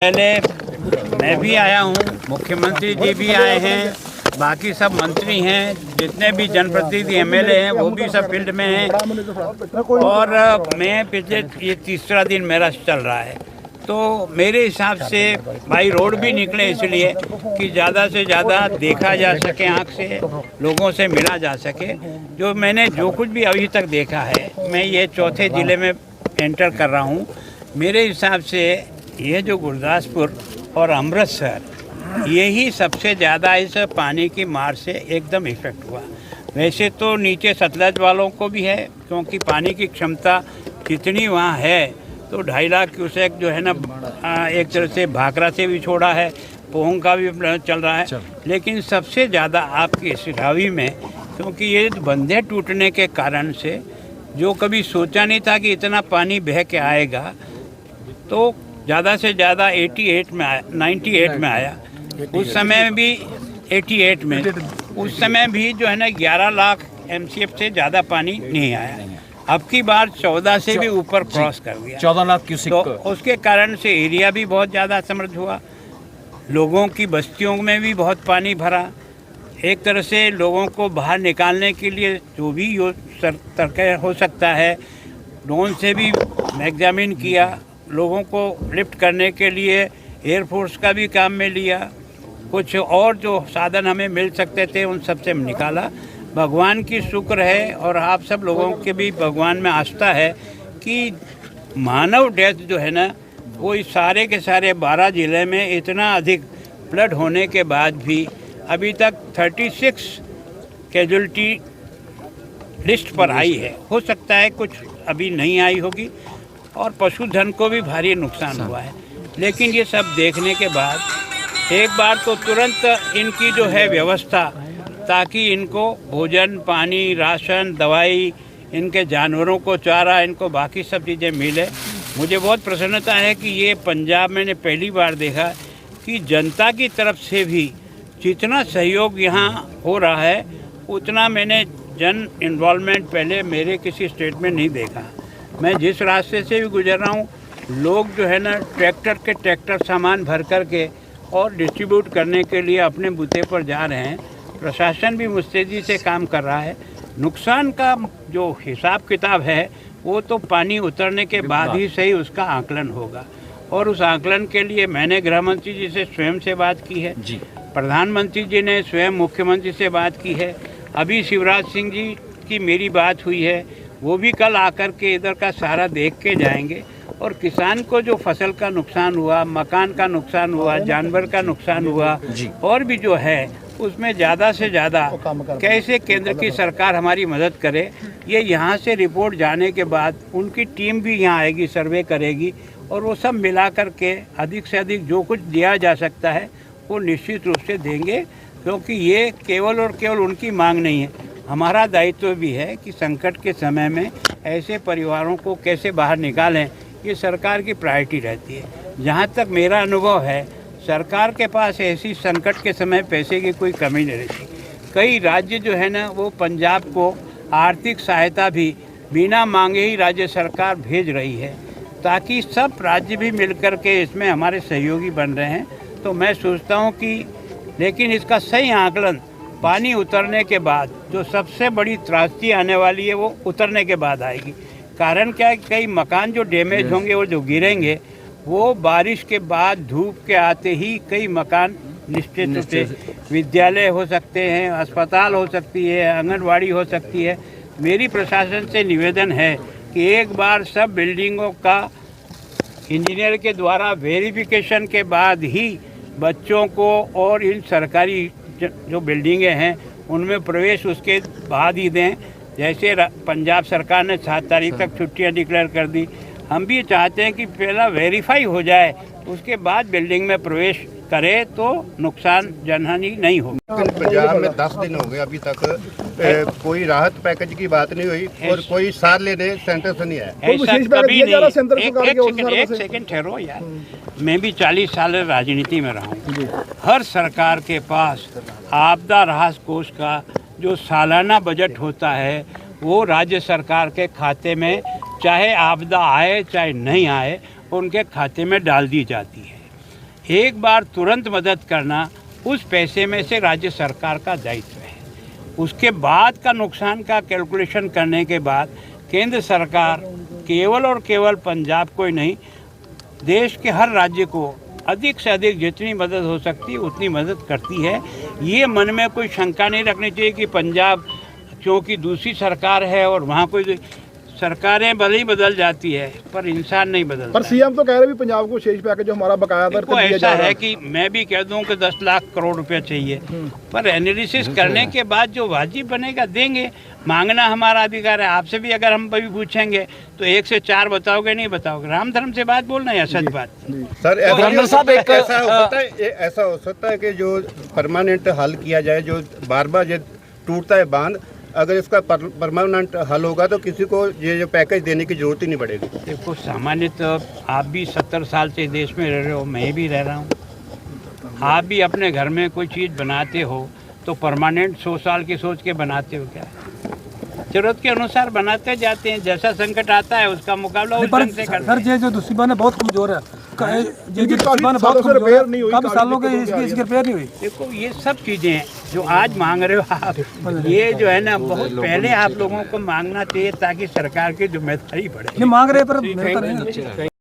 पहले मैं भी आया हूँ, मुख्यमंत्री जी भी आए हैं, बाकी सब मंत्री हैं, जितने भी जनप्रतिनिधि एमएलए हैं वो भी सब फील्ड में हैं। और मैं पिछले ये तीसरा दिन मेरा चल रहा है, तो मेरे हिसाब से भाई रोड भी निकले इसलिए कि ज़्यादा से ज़्यादा देखा जा सके, आँख से लोगों से मिला जा सके। जो कुछ भी अभी तक देखा है, मैं ये चौथे ज़िले में एंटर कर रहा हूँ। मेरे हिसाब से ये जो गुरदासपुर और अमृतसर, यही सबसे ज़्यादा इस पानी की मार से एकदम इफ़ेक्ट हुआ। वैसे तो नीचे सतलज वालों को भी है, क्योंकि पानी की क्षमता कितनी वहाँ है, तो 2.5 लाख क्यूसेक जो है ना, एक तरह से भाखड़ा से भी छोड़ा है, पोंग का भी चल रहा है। लेकिन सबसे ज़्यादा आपकी सिरावी में, क्योंकि ये बंधे टूटने के कारण से जो कभी सोचा नहीं था कि इतना पानी बह के आएगा, तो ज़्यादा से ज़्यादा 98 में आया, 98 में आया। उस समय भी 88 में, उस समय भी जो है ना 11 लाख MCF से ज़्यादा पानी नहीं आया। अब की बार 14 से भी ऊपर क्रॉस कर गया, 14 लाख क्यूसेक। तो उसके कारण से एरिया भी बहुत ज़्यादा समृद्ध हुआ, लोगों की बस्तियों में भी बहुत पानी भरा। एक तरह से लोगों को बाहर निकालने के लिए जो भी तरीका हो सकता है, ड्रोन से भी एग्जामिन किया, लोगों को लिफ्ट करने के लिए एयरफोर्स का भी काम में लिया, कुछ और जो साधन हमें मिल सकते थे उन सब से निकाला। भगवान की शुक्र है और आप सब लोगों के भी भगवान में आस्था है कि मानव डेथ जो है ना, वो इस सारे के सारे 12 ज़िले में इतना अधिक फ्लड होने के बाद भी अभी तक 36 कैजुअल्टी लिस्ट पर आई है। हो सकता है कुछ अभी नहीं आई होगी, और पशुधन को भी भारी नुकसान हुआ है। लेकिन ये सब देखने के बाद एक बार तो तुरंत इनकी जो है व्यवस्था, ताकि इनको भोजन, पानी, राशन, दवाई, इनके जानवरों को चारा, इनको बाकी सब चीज़ें मिले। मुझे बहुत प्रसन्नता है कि ये पंजाब मैंने पहली बार देखा कि जनता की तरफ से भी जितना सहयोग यहाँ हो रहा है, उतना मैंने जन इन्वॉल्वमेंट पहले मेरे किसी स्टेट में नहीं देखा। मैं जिस रास्ते से भी गुजर रहा हूँ, लोग जो है ना ट्रैक्टर सामान भर कर के और डिस्ट्रीब्यूट करने के लिए अपने बूथे पर जा रहे हैं। प्रशासन भी मुस्तैदी से काम कर रहा है। नुकसान का जो हिसाब किताब है, वो तो पानी उतरने के बाद ही सही उसका आकलन होगा, और उस आकलन के लिए मैंने गृह मंत्री जी से स्वयं से बात की है जी, प्रधानमंत्री जी ने स्वयं मुख्यमंत्री से बात की है, अभी शिवराज सिंह जी की मेरी बात हुई है, वो भी कल आकर के इधर का सारा देख के जाएंगे। और किसान को जो फसल का नुकसान हुआ, मकान का नुकसान हुआ, जानवर का नुकसान हुआ, और भी जो है उसमें ज़्यादा से ज़्यादा कैसे केंद्र की सरकार हमारी मदद करे, ये यहाँ से रिपोर्ट जाने के बाद उनकी टीम भी यहाँ आएगी, सर्वे करेगी, और वो सब मिला कर के अधिक से अधिक जो कुछ दिया जा सकता है वो निश्चित रूप से देंगे। क्योंकि ये केवल और केवल उनकी मांग नहीं है, हमारा दायित्व भी है कि संकट के समय में ऐसे परिवारों को कैसे बाहर निकालें, ये सरकार की प्रायोरिटी रहती है। जहाँ तक मेरा अनुभव है, सरकार के पास ऐसी संकट के समय पैसे की कोई कमी नहीं रहती। कई राज्य जो है ना, वो पंजाब को आर्थिक सहायता भी बिना मांगे ही राज्य सरकार भेज रही है, ताकि सब राज्य भी मिलकर के इसमें हमारे सहयोगी बन रहे हैं। तो मैं सोचता हूँ कि लेकिन इसका सही आकलन पानी उतरने के बाद, जो सबसे बड़ी त्रासदी आने वाली है वो उतरने के बाद आएगी। कारण क्या है, कई मकान जो डैमेज होंगे और जो गिरेंगे, वो बारिश के बाद धूप के आते ही कई मकान निश्चित रूप से, विद्यालय हो सकते हैं, अस्पताल हो सकती है, आंगनवाड़ी हो सकती है। मेरी प्रशासन से निवेदन है कि एक बार सब बिल्डिंगों का इंजीनियर के द्वारा वेरिफिकेशन के बाद ही बच्चों को और इन सरकारी जो बिल्डिंगें हैं उनमें प्रवेश उसके बाद ही दें। जैसे पंजाब सरकार ने 7 तारीख तक छुट्टियां डिक्लेयर कर दी, हम भी चाहते हैं कि पहला वेरीफाई हो जाए, उसके बाद बिल्डिंग में प्रवेश करे तो नुकसान जनहानि नहीं होगी। पंजाब में 10 दिन हो गए, अभी तक कोई राहत पैकेज की बात नहीं हुई और कोई सार लेने सेंटर से नहीं आया। ऐसा कभी नहीं। एक सेकंड ठहरो यार, मैं भी 40 साल राजनीति में रहा हूँ। हर सरकार के पास आपदा राहत कोष का जो सालाना बजट होता है, वो राज्य सरकार के खाते में, चाहे आपदा आए चाहे नहीं आए, उनके खाते में डाल दी जाती है। एक बार तुरंत मदद करना उस पैसे में से राज्य सरकार का दायित्व है। उसके बाद का नुकसान का कैलकुलेशन करने के बाद केंद्र सरकार केवल और केवल पंजाब को ही नहीं, देश के हर राज्य को अधिक से अधिक जितनी मदद हो सकती है उतनी मदद करती है। ये मन में कोई शंका नहीं रखनी चाहिए कि पंजाब क्योंकि दूसरी सरकार है और वहाँ कोई सरकारें भले ही बदल जाती है पर इंसान नहीं बदलता। पर सीएम तो कह रहे भी पंजाब को शेष पैकेज जो हमारा बकाया दर देखो ऐसा है कि मैं भी कह दूं कि 10 लाख करोड़ रुपया चाहिए, पर एनालिसिस करने के बाद जो वाजिब बनेगा देंगे। मांगना हमारा अधिकार है। आपसे भी अगर हम कभी पूछेंगे तो 1 से 4 बताओगे, नहीं बताओगे। राम धर्म से बात बोलना है, सच बात। सर ऐसा हो सकता है कि जो परमानेंट हल किया जाए, जो बार बार जो टूटता है बांध, अगर इसका परमानेंट हल होगा तो किसी को ये जो पैकेज देने की जरूरत ही नहीं पड़ेगी। देखो सामान्यतः आप भी 70 साल से देश में रह रहे हो, मैं भी रह रहा हूँ। आप भी अपने घर में कोई चीज़ बनाते हो तो परमानेंट 100 साल की सोच के बनाते हो क्या? जरूरत के अनुसार बनाते जाते हैं। जैसा संकट आता है उसका मुकाबला उस ढंग से करते हैं। सर जो दूसरी बात बहुत कमजोर है, रिपेयर नहीं हुई, काफी सालों के इसकी रिपेयर नहीं हुई। देखो ये सब चीज़ें हैं जो आज मांग रहे हो आप, ये जो है ना बहुत पहले आप लोगों को मांगना चाहिए ताकि सरकार की जिम्मेदारी बढ़े। मांग रहे पर मिलता नहीं।